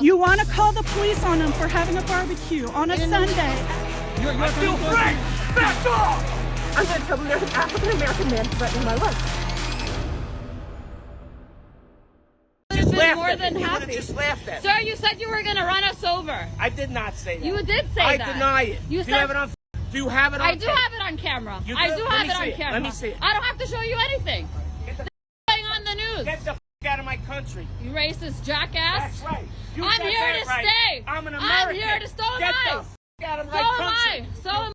You want to call the police on them for having a barbecue on a Sunday. I feel free! Back off! I'm going to tell them there's an African-American man threatening my life. Just laughed more at than me. You happy. would've just laughed at me. Sir, you said you were going to run us over. I did not say that. You did say I that. deny it. You do you have it on? Do you have it on? I do have it on camera. You I do? do Let have me it see on it. camera. Let me see it. I don't have to show you anything. Get the This is going on the news. Get the out of my country. You racist jackass. That's right. You I'm got here that to right. stay. I'm an American. I'm here to so am Get I. the out of So my am country. I.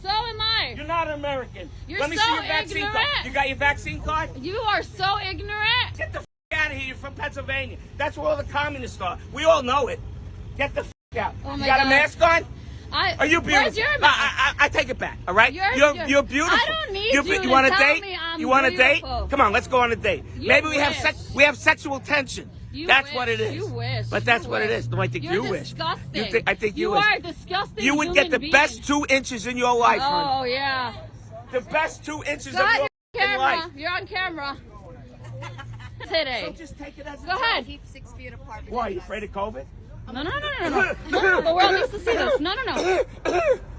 So am I. You're not American. You're Let me so see your vaccine ignorant. card. You got your vaccine card? You are so ignorant. Get the out of here. You're from Pennsylvania. That's where all the communists are. We all know it. Get the out. Oh you my got God. a mask on? Are you beautiful? Where's your No, mask? I take it back. All right. You're beautiful. I don't need you to want a tell date? me I'm You want a date? beautiful. Come on, let's go on a date. You Maybe we have wish. we have sexual tension. That's what it is. You wish. But that's You what it wish. is. No, I think You're you wish. disgusting. I think you You wish. are disgusting. You would get the human best being. 2 inches in your life, honey. Oh yeah. The best 2 inches Go of ahead, your you're on life. camera. You're on camera. Today. So just take it as a Go ahead. Keep 6 feet apart. Why, are you afraid of COVID? No. No, the world needs to see this. No.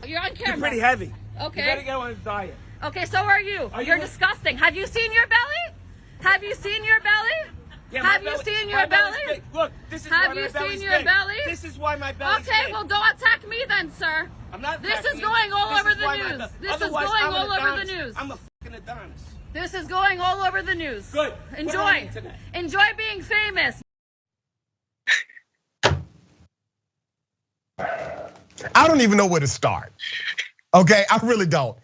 You're on camera. You're pretty heavy. Okay. You better get on a diet. Okay, so are you. Are you You're a- disgusting. Have you seen your belly? Have you seen your belly? Yeah, my Have you belly- seen my your belly's belly? big. Look, this is Have why you my belly's seen your big. belly? This is why my belly's Okay, big. well, don't attack me then, sir. I'm not This attacking is you. going all This over is the why my news. belly- This is Otherwise, going I'm an all over the Adonis. news. I'm a fucking Adonis. This is going all over the news. Good. Put it on the Enjoy. internet. Enjoy being famous. I don't even know where to start. Okay, I really don't.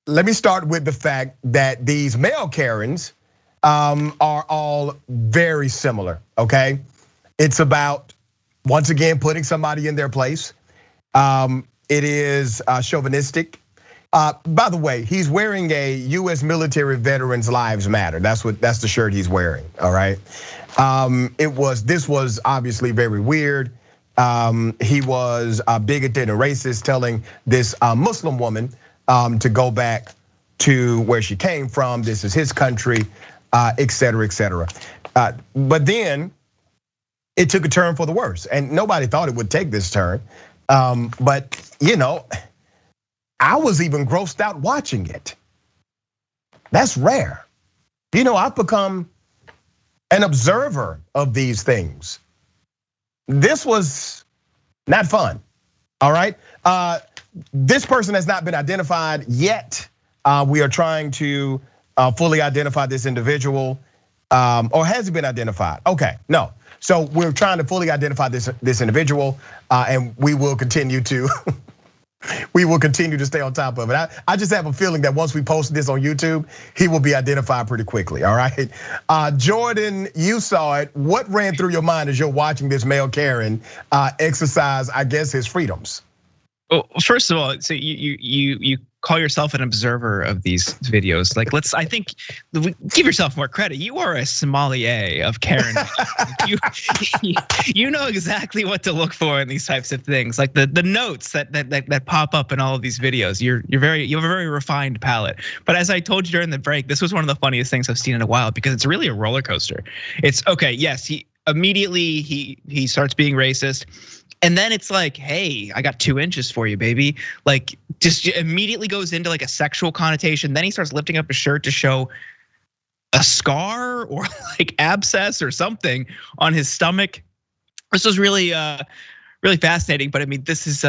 Let me start with the fact that these male Karens are all very similar, okay? It's about, once again, putting somebody in their place. It is chauvinistic. By the way, he's wearing a US military veterans lives matter. That's the shirt he's wearing, all right? This was obviously very weird. He was bigoted and racist, telling this Muslim woman to go back to where she came from. This is his country, et cetera, et cetera. But then it took a turn for the worse, and nobody thought it would take this turn. But I was even grossed out watching it. That's rare. I've become an observer of these things. This was not fun, all right? This person has not been identified yet. We are trying to fully identify this individual, or has he been identified? Okay, no. So we're trying to fully identify this individual, and we will continue to stay on top of it. I just have a feeling that once we post this on YouTube, he will be identified pretty quickly, all right? Jordan, you saw it. What ran through your mind as you're watching this male Karen exercise, I guess, his freedoms? Well, first of all, so you call yourself an observer of these videos. Like, I think, give yourself more credit. You are a sommelier of Karen. you know exactly what to look for in these types of things. Like the notes that pop up in all of these videos. You have a very refined palate. But as I told you during the break, this was one of the funniest things I've seen in a while because it's really a roller coaster. It's okay. Yes, he starts being racist. And then it's like, hey, I got 2 inches for you, baby. Like, just immediately goes into like a sexual connotation. Then he starts lifting up his shirt to show a scar or like abscess or something on his stomach. This was really, really fascinating. But I mean, this is,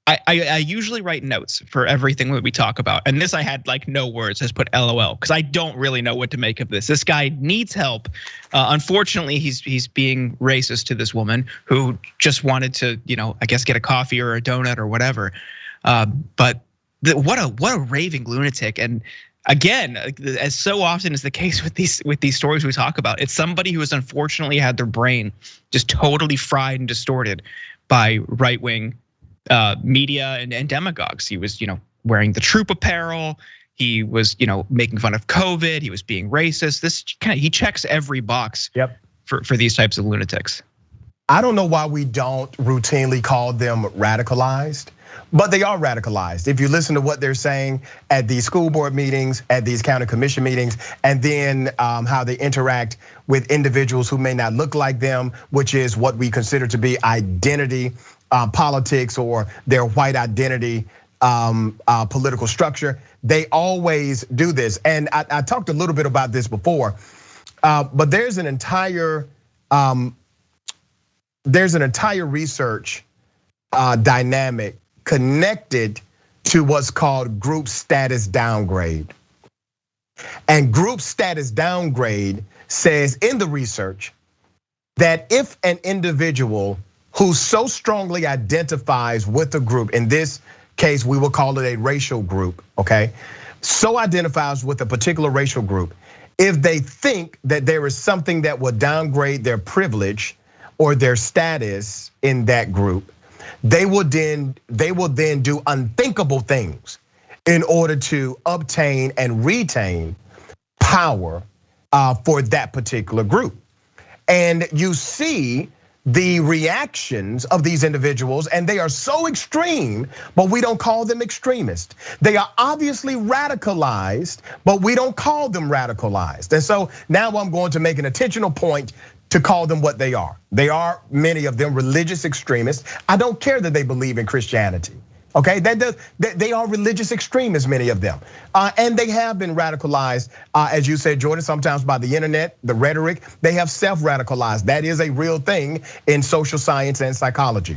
I usually write notes for everything that we talk about. And this I had like no words, just put LOL, because I don't really know what to make of this. This guy needs help. Unfortunately, he's being racist to this woman who just wanted to, I guess get a coffee or a donut or whatever. But what a raving lunatic. And again, as so often is the case with these stories we talk about, it's somebody who has unfortunately had their brain just totally fried and distorted by right-wing media and demagogues. He was, wearing the troop apparel. He was, making fun of COVID. He was being racist. He checks every box. Yep. For these types of lunatics. I don't know why we don't routinely call them radicalized, but they are radicalized. If you listen to what they're saying at these school board meetings, at these county commission meetings, and then how they interact with individuals who may not look like them, which is what we consider to be identity politics or their white identity political structure. They always do this. And I talked a little bit about this before, but there's an entire research dynamic connected to what's called group status downgrade. And group status downgrade says in the research that if an individual who so strongly identifies with a group, in this case, we will call it a racial group, okay? So identifies with a particular racial group, if they think that there is something that will downgrade their privilege or their status in that group, they will then do unthinkable things in order to obtain and retain power for that particular group. And you see the reactions of these individuals, and they are so extreme, but we don't call them extremists. They are obviously radicalized, but we don't call them radicalized. And so now I'm going to make an intentional point to call them what they are. They are, many of them, religious extremists. I don't care that they believe in Christianity. Okay, they are religious extremists, many of them. And they have been radicalized, as you said, Jordan, sometimes by the internet, the rhetoric. They have self-radicalized. That is a real thing in social science and psychology.